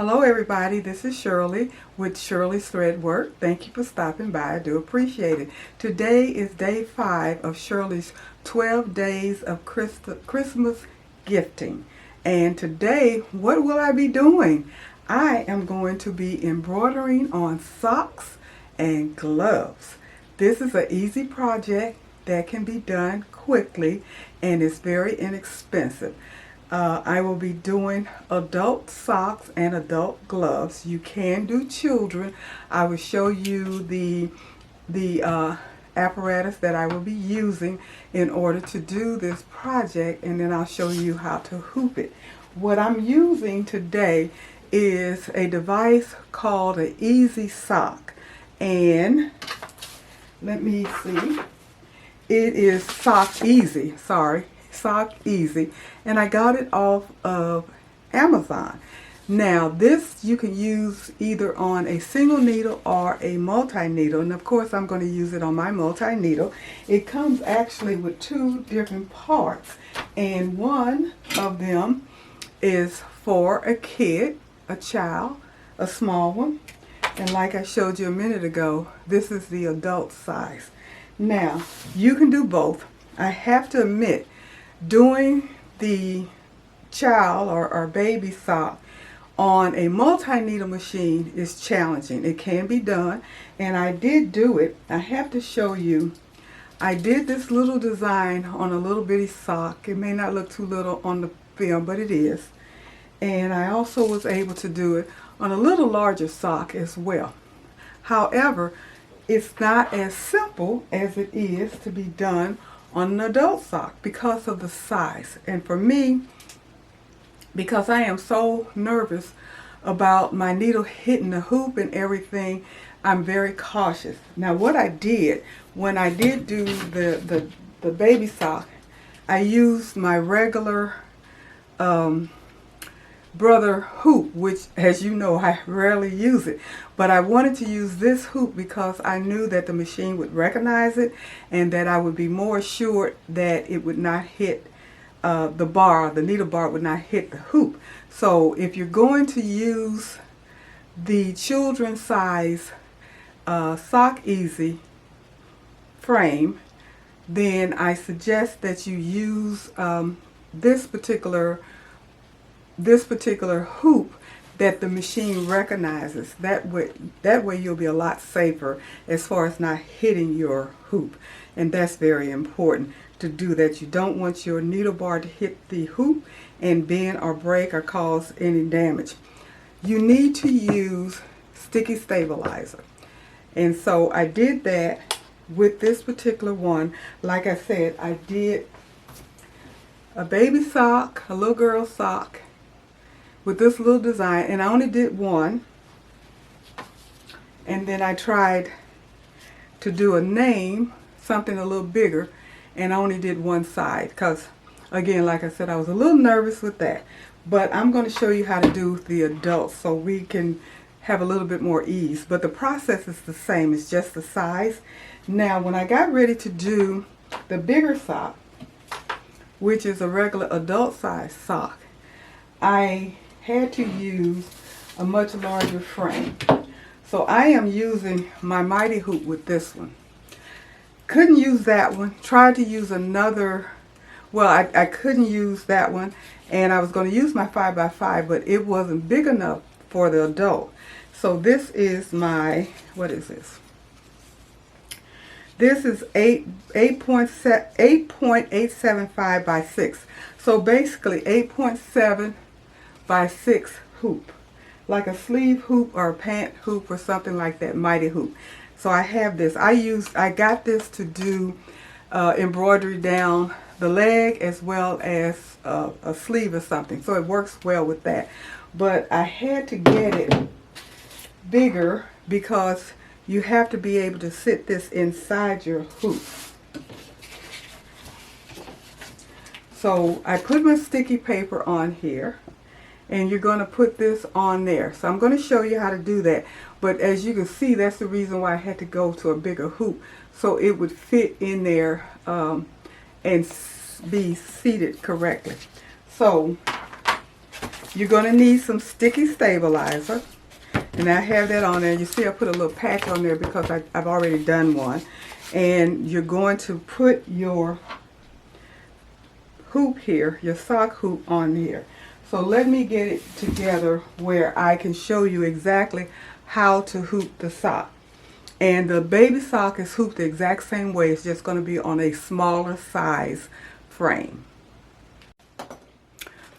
Hello everybody, this is Shirley with Shirley's Threadwork. Thank you for stopping by. I do appreciate it. Today is day 5 of Shirley's 12 days of Christmas gifting. And today, what will I be doing? I am going to be embroidering on socks and gloves. This is an easy project that can be done quickly and it's very inexpensive. I will be doing adult socks and adult gloves. You can do children. I will show you the apparatus that I will be using in order to do this project, and then I'll show you how to hoop it. What I'm using today is a device called an Easy Sock, and let me see, it is Sock Easy, Sock Easy, and I got it off of Amazon. Now this you can use either on a single needle or a multi-needle, and of course I'm going to use it on my multi-needle. It comes actually with 2 different parts, and one of them is for a kid, a child, a small one, and like I showed you a minute ago, this is the adult size. Now you can do both. I have to admit, doing the child or baby sock on a multi-needle machine is challenging. It can be done, and I did do it. I have to show you. I did this little design on a little bitty sock. It may not look too little on the film, but it is. And I also was able to do it on a little larger sock as well. However, it's not as simple as it is to be done on an adult sock because of the size. And for me, because I am so nervous about my needle hitting the hoop and everything, I'm very cautious. Now what I did when I did do the baby sock, I used my regular brother hoop, which, as you know, I rarely use it, but I wanted to use this hoop because I knew that the machine would recognize it and that I would be more assured that it would not hit the needle bar would not hit the hoop. So if you're going to use the children's size Sock Easy frame, then I suggest that you use this particular hoop that the machine recognizes. That way you'll be a lot safer as far as not hitting your hoop, and that's very important to do that. You don't want your needle bar to hit the hoop and bend or break or cause any damage. You need to use sticky stabilizer, and so I did that with this particular one. Like I said, I did a baby sock, a little girl sock, with this little design, and I only did one, and then I tried to do a name, something a little bigger, and I only did one side because, again, like I said, I was a little nervous with that. But I'm going to show you how to do the adults so we can have a little bit more ease, but the process is the same. It's just the size. Now when I got ready to do the bigger sock, which is a regular adult size sock, I had to use a much larger frame. So I am using my Mighty Hoop with this one. Couldn't use that one. Tried to use another, well, I couldn't use that one, and I was going to use my 5x5, but it wasn't big enough for the adult. So this is my, what is this? This is 8.875 by 6. So basically 8.7 by 6 hoop, like a sleeve hoop or a pant hoop or something like that, Mighty Hoop. So I have this. I got this to do embroidery down the leg as well as a sleeve or something. So it works well with that. But I had to get it bigger because you have to be able to sit this inside your hoop. So I put my sticky paper on here, and you're going to put this on there. So I'm going to show you how to do that. But as you can see, that's the reason why I had to go to a bigger hoop, so it would fit in there and be seated correctly. So You're going to need some sticky stabilizer. And I have that on there. You see I put a little patch on there because I've already done one. And you're going to put your hoop here, your sock hoop on here. So let me get it together where I can show you exactly how to hoop the sock. And the baby sock is hooped the exact same way. It's just going to be on a smaller size frame.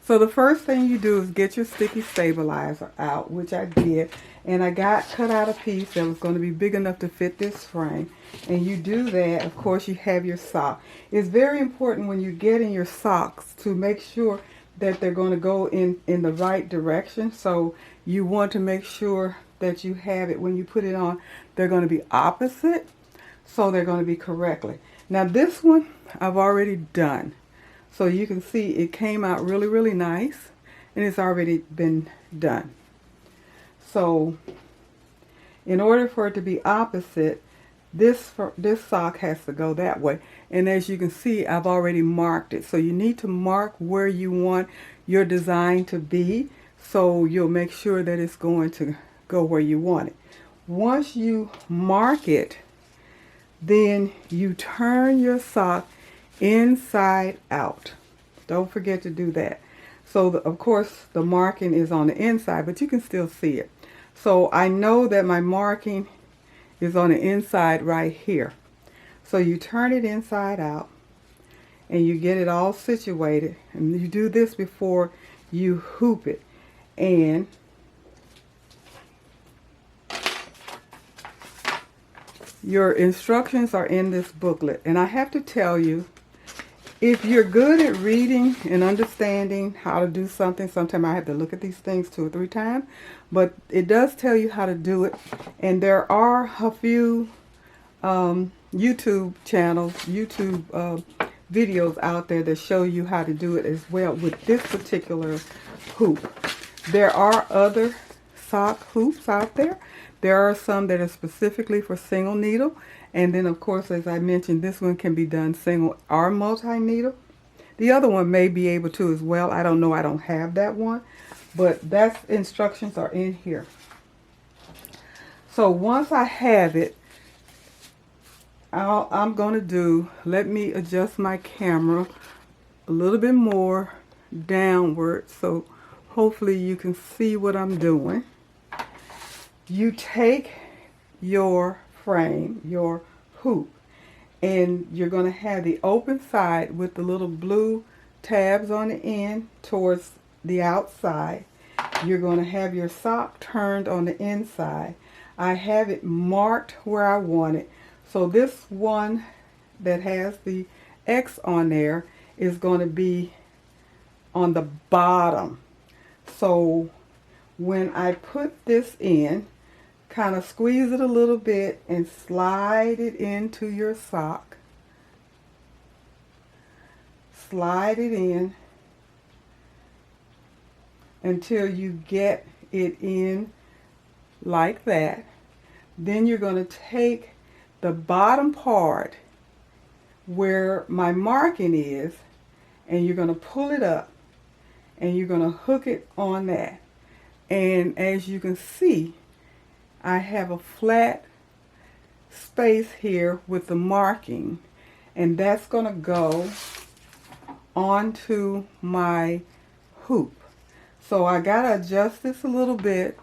So the first thing you do is get your sticky stabilizer out, which I did. And I cut out a piece that was going to be big enough to fit this frame. And you do that, of course, you have your sock. It's very important when you're getting your socks to make sure that they're going to go in the right direction. So you want to make sure that you have it, when you put it on, they're going to be opposite. So they're going to be correctly. Now this one I've already done. So you can see it came out really, really nice, and it's already been done. So in order for it to be opposite, this sock has to go that way. And as you can see, I've already marked it. So you need to mark where you want your design to be, so you'll make sure that it's going to go where you want it. Once you mark it, then you turn your sock inside out. Don't forget to do that. So of course the marking is on the inside, but you can still see it. So I know that my marking is on the inside right here. So you turn it inside out and you get it all situated, and you do this before you hoop it. And your instructions are in this booklet. And I have to tell you, if you're good at reading and understanding how to do something, sometimes I have to look at these things 2 or 3 times, but it does tell you how to do it. And there are a few YouTube channels, videos out there that show you how to do it as well with this particular hoop. There are other sock hoops out there. There are some that are specifically for single needle. And then, of course, as I mentioned, this one can be done single or multi-needle. The other one may be able to as well. I don't know. I don't have that one. But that's instructions are in here. So once I have it, I'm going to do, let me adjust my camera a little bit more downward so hopefully you can see what I'm doing. You take your frame, your hoop, and you're going to have the open side with the little blue tabs on the end towards the outside. You're going to have your sock turned on the inside. I have it marked where I want it. So this one that has the X on there is going to be on the bottom. So when I put this in, kind of squeeze it a little bit and slide it into your sock. Slide it in until you get it in like that. Then you're going to take the bottom part where my marking is, and you're going to pull it up and you're going to hook it on that. And as you can see, I have a flat space here with the marking, and that's going to go onto my hoop. So I got to adjust this a little bit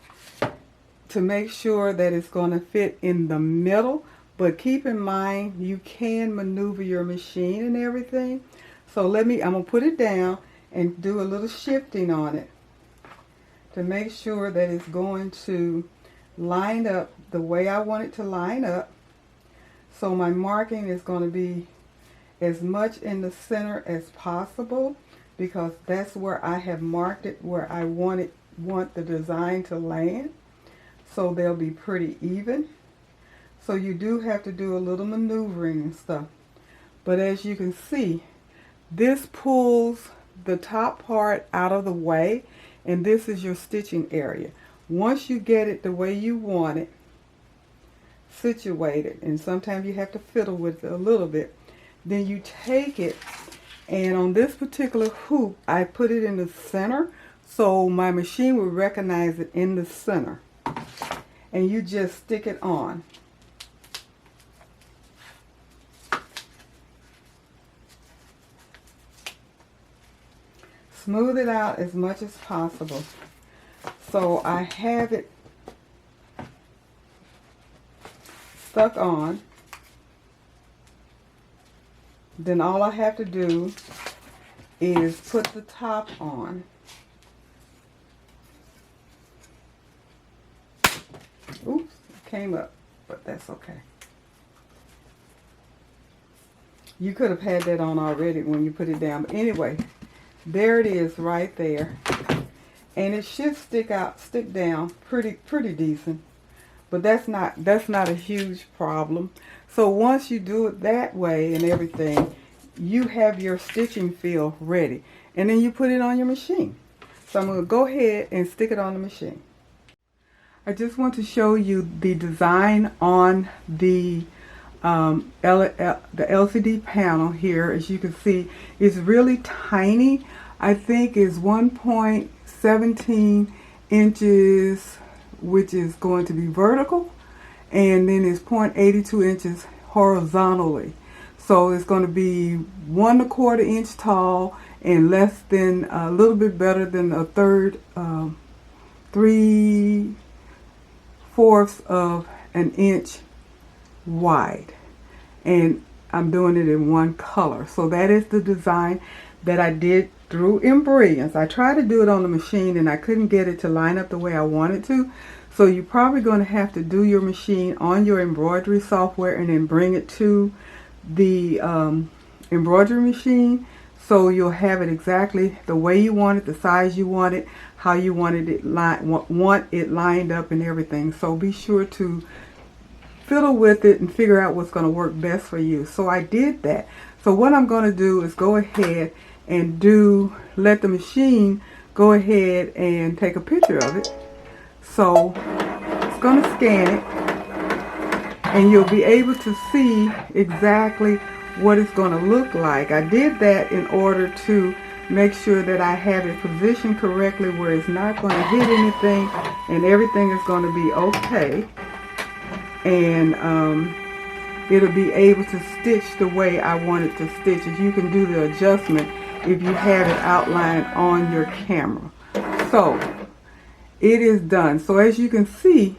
to make sure that it's going to fit in the middle, but keep in mind you can maneuver your machine and everything. So I'm going to put it down and do a little shifting on it to make sure that it's going to line up the way I want it to line up. So my marking is going to be as much in the center as possible, because that's where I have marked it where I want the design to land. So they'll be pretty even. So you do have to do a little maneuvering and stuff. But as you can see, this pulls the top part out of the way, and this is your stitching area. Once you get it the way you want it situated, and sometimes you have to fiddle with it a little bit, then you take it, and on this particular hoop I put it in the center So my machine will recognize it in the center. And you just stick it on. Smooth it out as much as possible. So I have it stuck on. Then all I have to do is put the top on. Oops, it came up, but that's okay. You could have had that on already when you put it down. But anyway, there it is right there. And it should stick down pretty decent. But that's not a huge problem. So once you do it that way and everything, you have your stitching fill ready. And then you put it on your machine. So I'm going to go ahead and stick it on the machine. I just want to show you the design on the LCD panel here. As you can see, it's really tiny. I think is 1.17 inches, which is going to be vertical, and then it's 0.82 inches horizontally. So it's going to be 1 1/4 inch tall and less than a little bit better than a third, 3/4 of an inch wide. And I'm doing it in one color. So that is the design that I did through Embroider. I tried to do it on the machine and I couldn't get it to line up the way I wanted to. So you're probably going to have to do your machine on your embroidery software and then bring it to the embroidery machine. So you'll have it exactly the way you want it, the size you want it, how you wanted it want it lined up and everything. So be sure to fiddle with it and figure out what's going to work best for you. So I did that. So what I'm going to do is go ahead and let the machine go ahead and take a picture of it. So it's going to scan it and you'll be able to see exactly what it's going to look like. I did that in order to make sure that I have it positioned correctly where it's not going to hit anything and everything is going to be okay. And it'll be able to stitch the way I want it to stitch. If you can do the adjustment if you have it outlined on your camera. So it is done. So as you can see,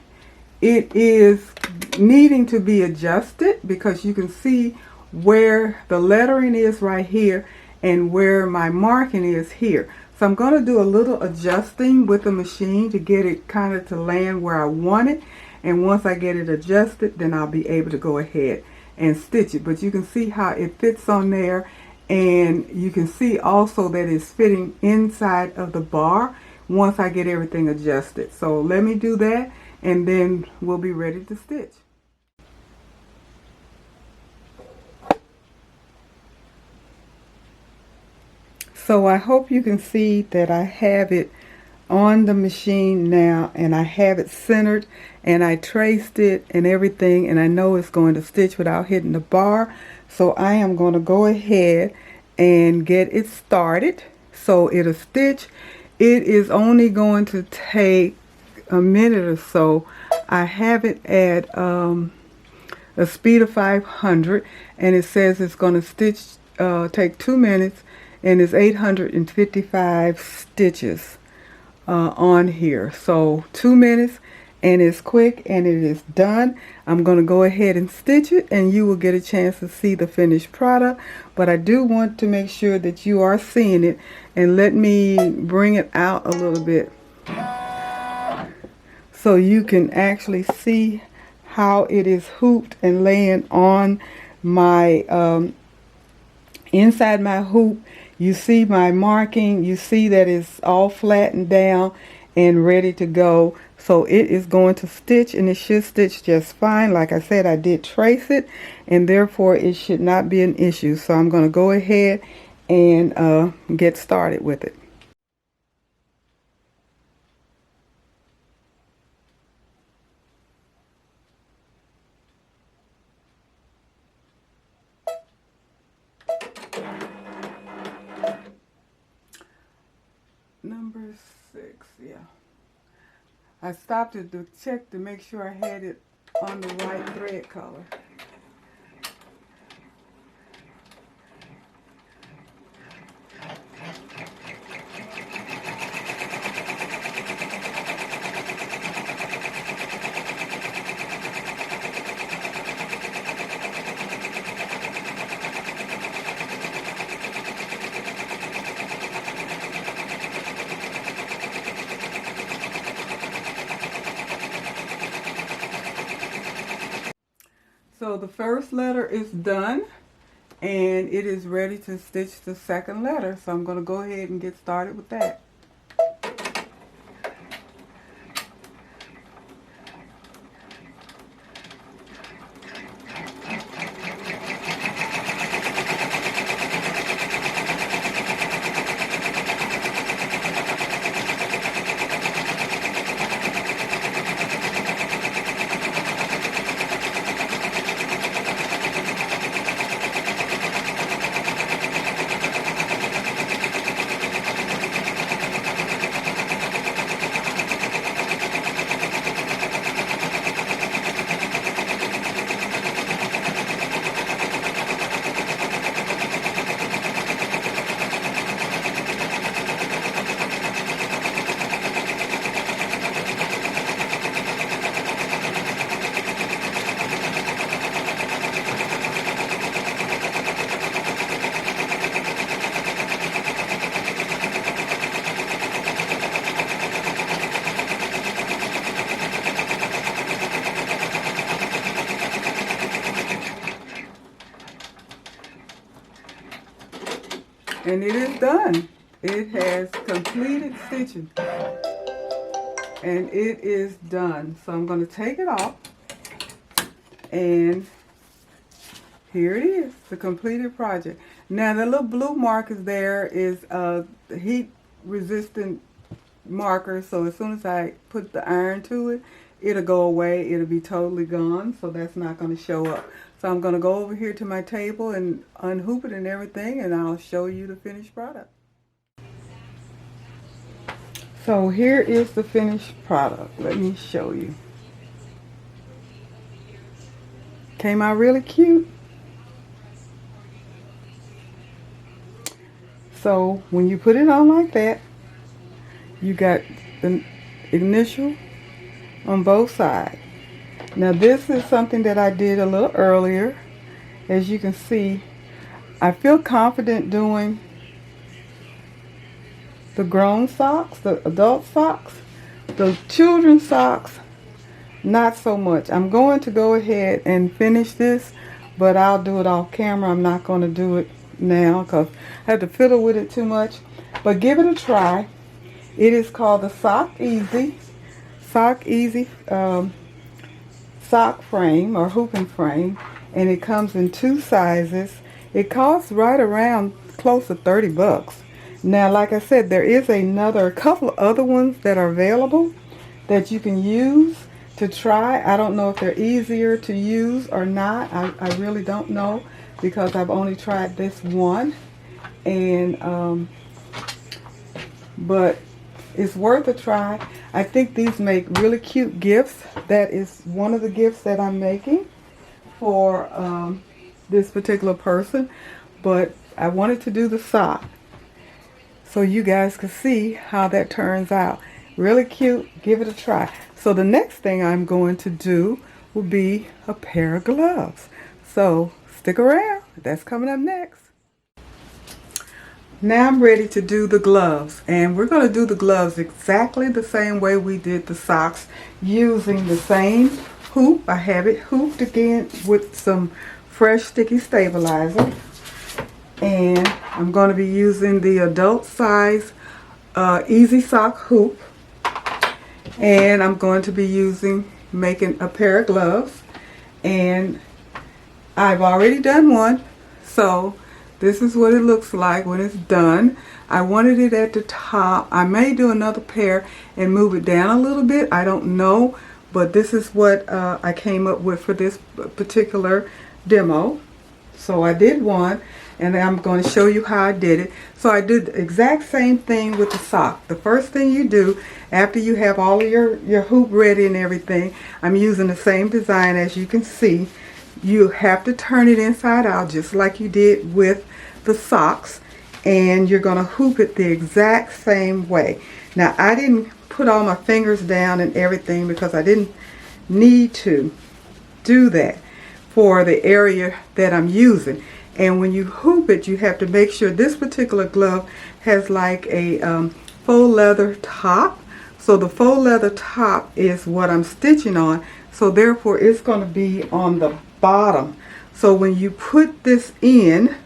it is needing to be adjusted because you can see where the lettering is right here and where my marking is here. So I'm going to do a little adjusting with the machine to get it kind of to land where I want it. And once I get it adjusted, then I'll be able to go ahead and stitch it. But you can see how it fits on there. And you can see also that it's fitting inside of the bar once I get everything adjusted. So let me do that and then we'll be ready to stitch. So I hope you can see that I have it on the machine now and I have it centered and I traced it and everything, and I know it's going to stitch without hitting the bar. So I am going to go ahead and get it started. So it'll stitch. It is only going to take a minute or so. I have it at a speed of 500 and it says it's going to stitch take 2 minutes and it's 855 stitches on here. So 2 minutes and it's quick and it is done. I'm going to go ahead and stitch it and you will get a chance to see the finished product. But I do want to make sure that you are seeing it, and let me bring it out a little bit so you can actually see how it is hooped and laying on my inside my hoop. You see my marking, you see that it's all flattened down and ready to go. So it is going to stitch and it should stitch just fine. Like I said, I did trace it and therefore it should not be an issue. So I'm going to go ahead and get started with it. Number 6, yeah. I stopped it to check to make sure I had it on the right thread color. So the first letter is done, and it is ready to stitch the second letter. So I'm going to go ahead and get started with that. And it is done. It has completed stitching. And it is done. So I'm going to take it off. And here it is, the completed project. Now the little blue markers there is heat resistant marker. So as soon as I put the iron to it, it'll go away. It'll be totally gone. So that's not going to show up. So I'm going to go over here to my table and unhoop it and everything, and I'll show you the finished product. So here is the finished product. Let me show you. Came out really cute. So when you put it on like that, you got the initial on both sides. Now this is something that I did a little earlier. As you can see, I feel confident doing the grown socks, the adult socks. The children's socks, not so much. I'm going to go ahead and finish this, but I'll do it off camera. I'm not going to do it now because I have to fiddle with it too much. But give it a try. It is called the Sock Easy sock frame or hooping frame, and it comes in 2 sizes. It costs right around close to 30 bucks. Now like I said, there is a couple of other ones that are available that you can use to try. I don't know if they're easier to use or not. I really don't know because I've only tried this one, and but it's worth a try. I think these make really cute gifts. That is one of the gifts that I'm making for this particular person. But I wanted to do the sock so you guys could see how that turns out. Really cute. Give it a try. So the next thing I'm going to do will be a pair of gloves. So stick around. That's coming up next. Now I'm ready to do the gloves, and we're going to do the gloves exactly the same way we did the socks, using the same hoop. I have it hooped again with some fresh sticky stabilizer, and I'm going to be using the adult size easy sock hoop, and I'm going to be making a pair of gloves, and I've already done one. So this is what it looks like when it's done. I wanted it at the top. I may do another pair and move it down a little bit. I don't know. But this is what I came up with for this particular demo. So I did one. and I'm going to show you how I did it. So I did the exact same thing with the sock. The first thing you do after you have all of your hoop ready and everything, I'm using the same design as you can see. You have to turn it inside out just like you did with the socks, and you're going to hoop it the exact same way. Now I didn't put all my fingers down and everything because I didn't need to do that for the area that I'm using. And when you hoop it, you have to make sure this particular glove has like a faux leather top. So the faux leather top is what I'm stitching on, so therefore it's going to be on the bottom. So when you put this in,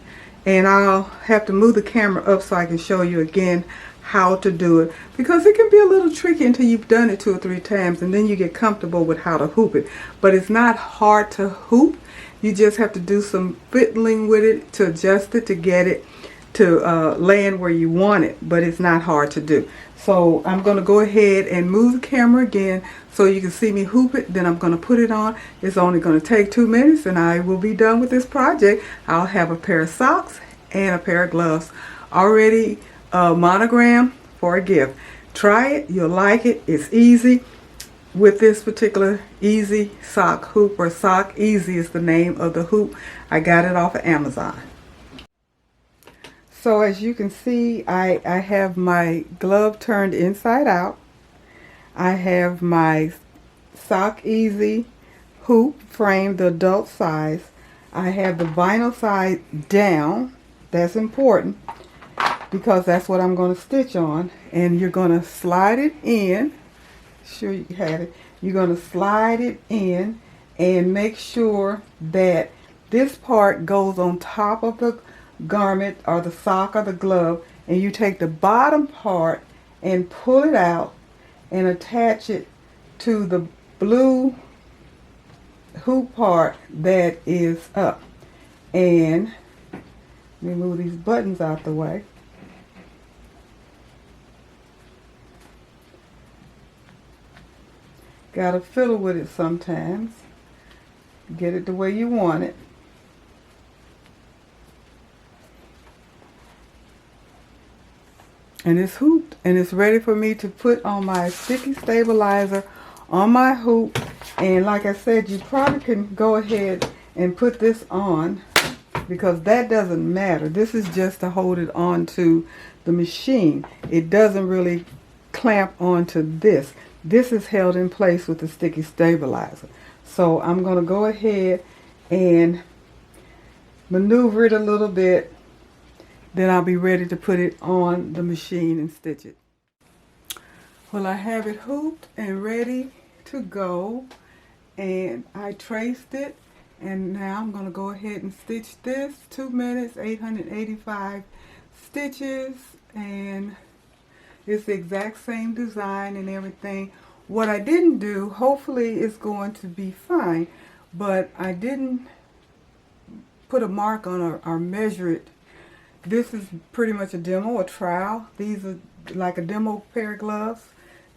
and I'll have to move the camera up so I can show you again how to do it, because it can be a little tricky until you've done it 2 or 3 times, and then you get comfortable with how to hoop it. But it's not hard to hoop. You just have to do some fiddling with it to adjust it, to get it to land where you want it, but it's not hard to do. So I'm going to go ahead and move the camera again so you can see me hoop it. Then I'm going to put it on. It's only going to take 2 minutes and I will be done with this project. I'll have a pair of socks and a pair of gloves already monogrammed for a gift. Try it. You'll like it. It's easy. With this particular easy sock hoop, or Sock Easy is the name of the hoop. I got it off of Amazon. So as you can see, I have my glove turned inside out. I have my Sock Easy hoop frame, the adult size. I have the vinyl side down. That's important because that's what I'm going to stitch on. And you're going to slide it in. Sure you have it. You're going to slide it in and make sure that this part goes on top of the garment or the sock or the glove, and you take the bottom part and pull it out and attach it to the blue hoop part that is up. And let me move these buttons out the way. Gotta fiddle with it sometimes. Get it the way you want it. And it's hooped and it's ready for me to put on my sticky stabilizer on my hoop. And like I said, you probably can go ahead and put this on because that doesn't matter. This is just to hold it onto the machine. It doesn't really clamp onto this. This is held in place with the sticky stabilizer. So I'm going to go ahead and maneuver it a little bit. Then I'll be ready to put it on the machine and stitch it. Well, I have it hooped and ready to go. And I traced it. And now I'm going to go ahead and stitch this. 2 minutes, 885 stitches. And it's the exact same design and everything. What I didn't do, hopefully it's going to be fine, but I didn't put a mark on or measure it. This is pretty much a demo, a trial. These are like a demo pair of gloves.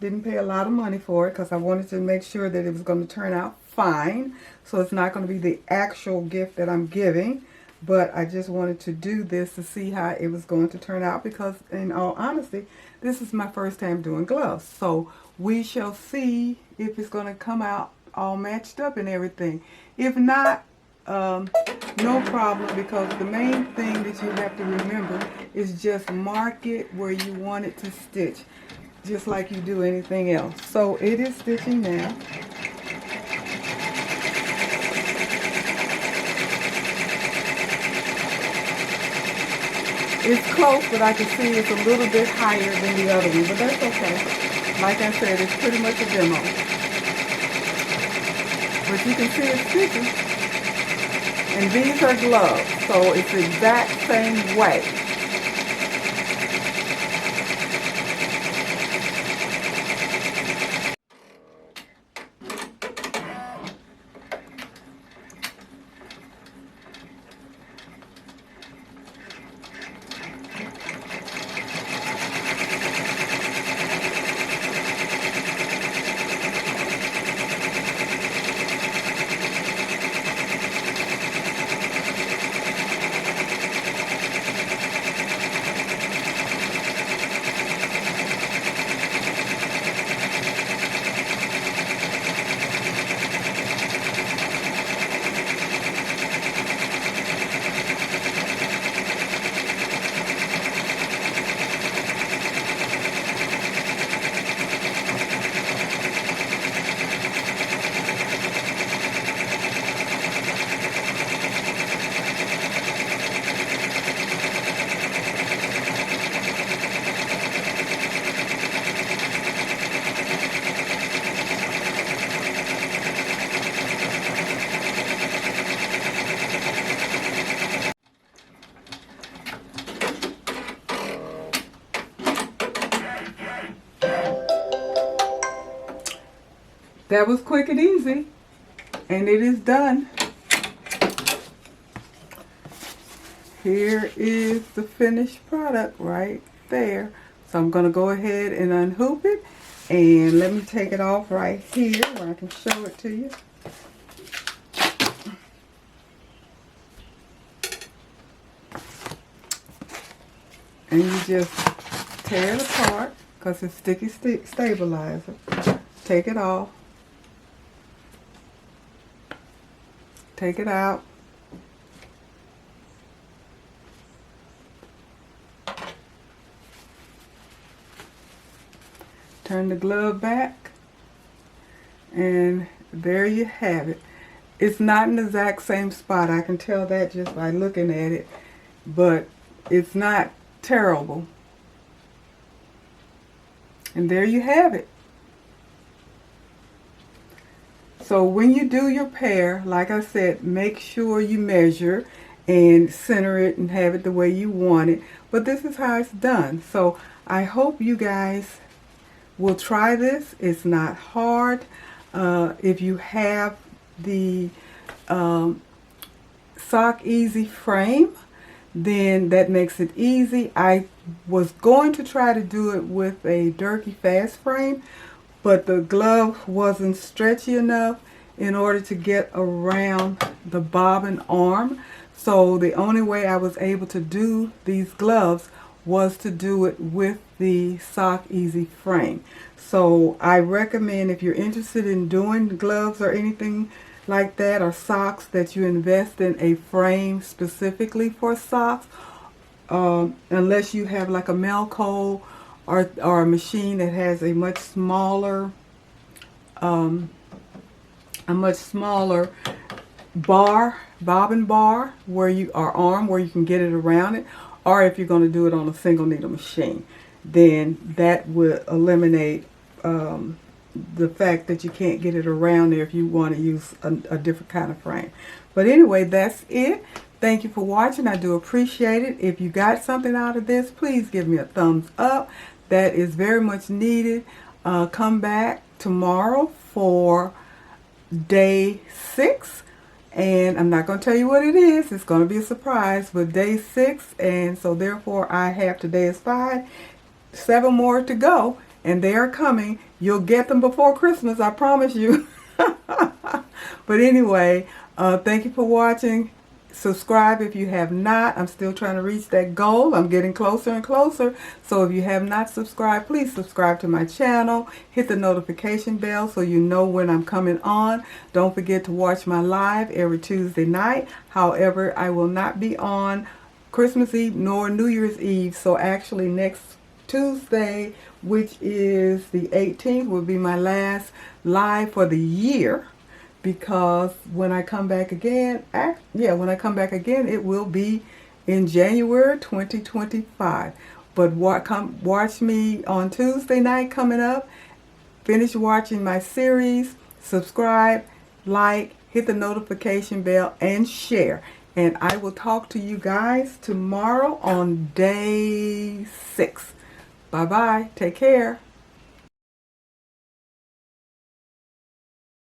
Didn't pay a lot of money for it because I wanted to make sure that it was going to turn out fine. So it's not going to be the actual gift that I'm giving. But I just wanted to do this to see how it was going to turn out because, in all honesty, this is my first time doing gloves. So we shall see if it's going to come out all matched up and everything. If not, no problem, because the main thing that you have to remember is just mark it where you want it to stitch, just like you do anything else. So it is stitching now. It's close, but I can see it's a little bit higher than the other one, but that's okay. Like I said, it's pretty much a demo. But you can see it's stitching. And these are gloves, so it's the exact same way. That was quick and easy, and it is done. Here is the finished product right there. So I'm going to go ahead and unhoop it, and let me take it off right here where I can show it to you. And you just tear it apart because it's sticky stabilizer. Take it off. Take it out. Turn the glove back. And there you have it. It's not in the exact same spot. I can tell that just by looking at it. But it's not terrible. And there you have it. So when you do your pear, like I said, make sure you measure and center it and have it the way you want it. But this is how it's done. So I hope you guys will try this. It's not hard. If you have the Sock Easy frame, then that makes it easy. I was going to try to do it with a Durkee Fast frame, but the glove wasn't stretchy enough in order to get around the bobbin arm. So the only way I was able to do these gloves was to do it with the Sock Easy frame. So I recommend, if you're interested in doing gloves or anything like that, or socks, that you invest in a frame specifically for socks, unless you have like a Melco or a machine that has a much smaller bobbin bar where you, or arm where you can get it around it, or if you're going to do it on a single needle machine, then that would eliminate the fact that you can't get it around there if you want to use a different kind of frame. But anyway, that's it. Thank you for watching. I do appreciate it. If you got something out of this, please give me a thumbs up. That is very much needed. Come back tomorrow for day 6. And I'm not going to tell you what it is. It's going to be a surprise, but day 6. And so therefore I have, today is 5, 7 more to go. And they are coming. You'll get them before Christmas, I promise you. But anyway, thank you for watching. Subscribe if you have not. I'm still trying to reach that goal. I'm getting closer and closer. So if you have not subscribed, please subscribe to my channel. Hit the notification bell so you know when I'm coming on. Don't forget to watch my live every Tuesday night. However, I will not be on Christmas Eve nor New Year's Eve. So actually next Tuesday, which is the 18th, will be my last live for the year, because when I come back again, it will be in January 2025. But watch me on Tuesday night coming up. Finish watching my series, subscribe, like, hit the notification bell, and share. And I will talk to you guys tomorrow on day 6. Bye-bye. Take care.